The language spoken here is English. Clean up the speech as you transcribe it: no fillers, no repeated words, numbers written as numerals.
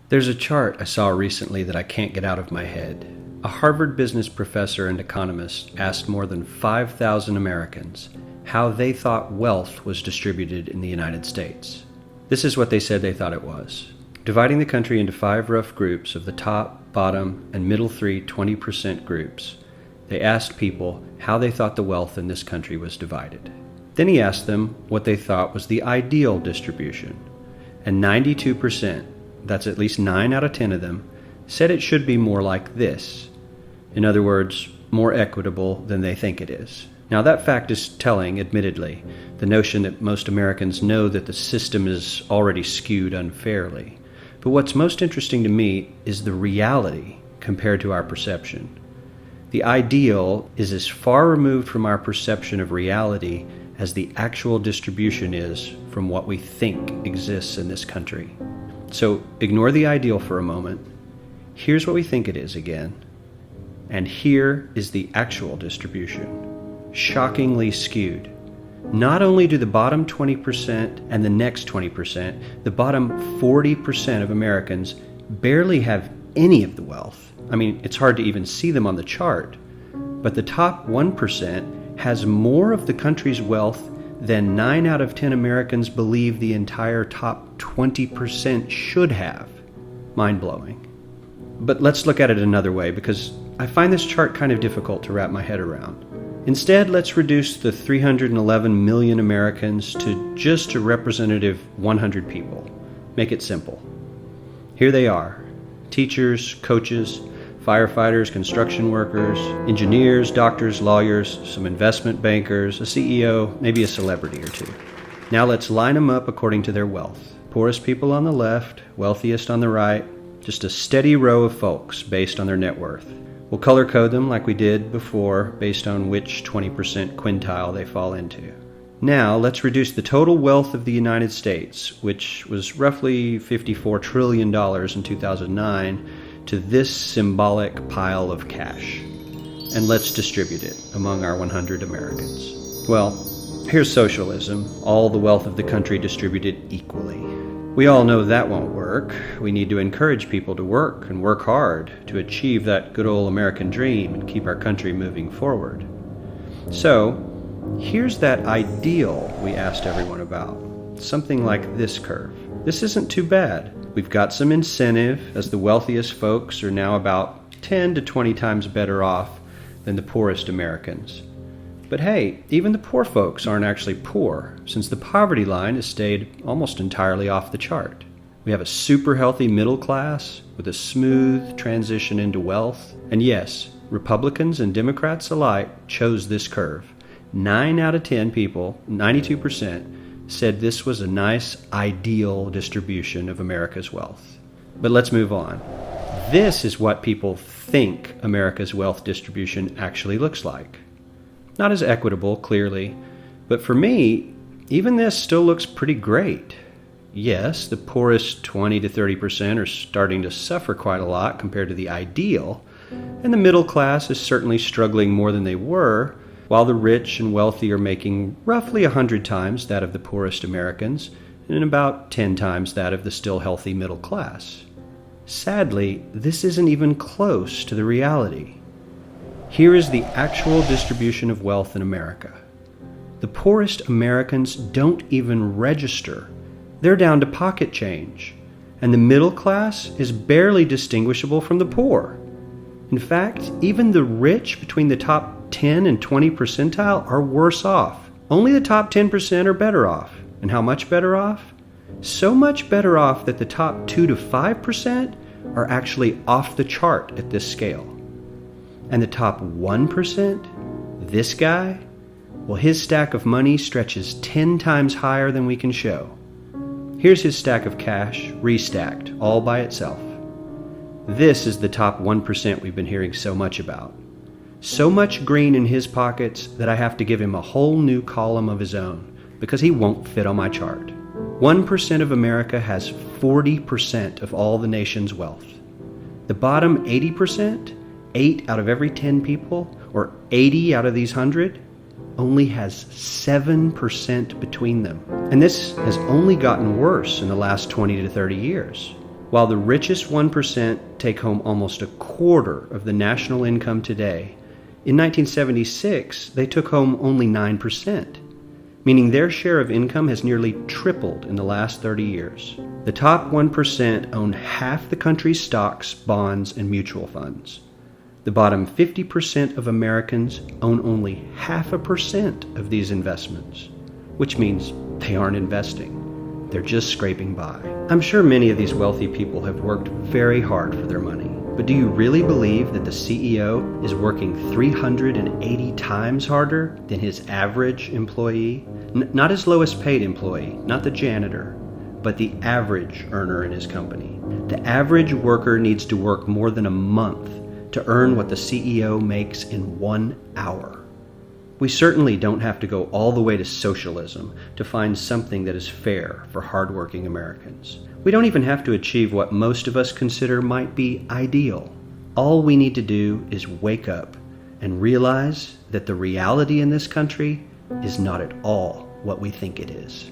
There's a chart I saw recently that I can't get out of my head. A Harvard business professor and economist asked more than 5,000 Americans how they thought wealth was distributed in the United States. This is what they said they thought it was. Dividing the country into 5 rough groups of the top, bottom, and middle 3 20% groups, they asked people how they thought the wealth in this country was divided. Then he asked them what they thought was the ideal distribution. And 92%, that's at least 9 out of 10 of them, said it should be more like this. In other words, more equitable than they think it is. Now that fact is telling, admittedly, the notion that most Americans know that the system is already skewed unfairly. But what's most interesting to me is the reality compared to our perception. The ideal is as far removed from our perception of reality as the actual distribution is from what we think exists in this country. So ignore the ideal for a moment. Here's what we think it is again. And here is the actual distribution. Shockingly skewed. Not only do the bottom 20% and the next 20%, the bottom 40% of Americans barely have any of the wealth. I mean, it's hard to even see them on the chart. But the top 1% has more of the country's wealth than 9 out of 10 Americans believe the entire top 20% should have. Mind-blowing. But let's look at it another way, because I find this chart kind of difficult to wrap my head around. Instead, let's reduce the 311 million Americans to just a representative 100 people. Make it simple. Here they are: teachers, coaches, firefighters, construction workers, engineers, doctors, lawyers, some investment bankers, a CEO, maybe a celebrity or two. Now let's line them up according to their wealth. Poorest people on the left, wealthiest on the right, just a steady row of folks based on their net worth. We'll color code them like we did before based on which 20% quintile they fall into. Now let's reduce the total wealth of the United States, which was roughly $54 trillion in 2009, to this symbolic pile of cash. And let's distribute it among our 100 Americans. Well, here's socialism, all the wealth of the country distributed equally. We all know that won't work. We need to encourage people to work and work hard to achieve that good old American dream and keep our country moving forward. So, here's that ideal we asked everyone about. Something like this curve. This isn't too bad. We've got some incentive, as the wealthiest folks are now about 10 to 20 times better off than the poorest Americans. But hey, even the poor folks aren't actually poor, since the poverty line has stayed almost entirely off the chart. We have a super healthy middle class with a smooth transition into wealth. And yes, Republicans and Democrats alike chose this curve. 9 out of 10 people, 92%, said this was a nice, ideal distribution of America's wealth. But let's move on. This is what people think America's wealth distribution actually looks like. Not as equitable, clearly, but for me, even this still looks pretty great. Yes, the poorest 20 to 30% are starting to suffer quite a lot compared to the ideal, and the middle class is certainly struggling more than they were, while the rich and wealthy are making roughly 100 times that of the poorest Americans, and about 10 times that of the still healthy middle class. Sadly, this isn't even close to the reality. Here is the actual distribution of wealth in America. The poorest Americans don't even register. They're down to pocket change, and the middle class is barely distinguishable from the poor. In fact, even the rich between the top 10 and 20 percentile are worse off. Only the top 10% are better off. And how much better off? So much better off that the top 2 to 5% are actually off the chart at this scale. And the top 1%, this guy, well, his stack of money stretches 10 times higher than we can show. Here's his stack of cash, restacked, all by itself. This is the top 1% we've been hearing so much about. So much green in his pockets that I have to give him a whole new column of his own, because he won't fit on my chart. 1% of America has 40% of all the nation's wealth. The bottom 80%, 8 out of every 10 people, or 80 out of these 100, only has 7% between them. And this has only gotten worse in the last 20 to 30 years. While the richest 1% take home almost a quarter of the national income today, in 1976 they took home only 9%, meaning their share of income has nearly tripled in the last 30 years. The top 1% own half the country's stocks, bonds, and mutual funds. The bottom 50% of Americans own only 0.5% of these investments, which means they aren't investing. They're just scraping by. I'm sure many of these wealthy people have worked very hard for their money, but do you really believe that the CEO is working 380 times harder than his average employee? Not his lowest paid employee, not the janitor, but the average earner in his company. The average worker needs to work more than a month to earn what the CEO makes in 1 hour. We certainly don't have to go all the way to socialism to find something that is fair for hardworking Americans. We don't even have to achieve what most of us consider might be ideal. All we need to do is wake up and realize that the reality in this country is not at all what we think it is.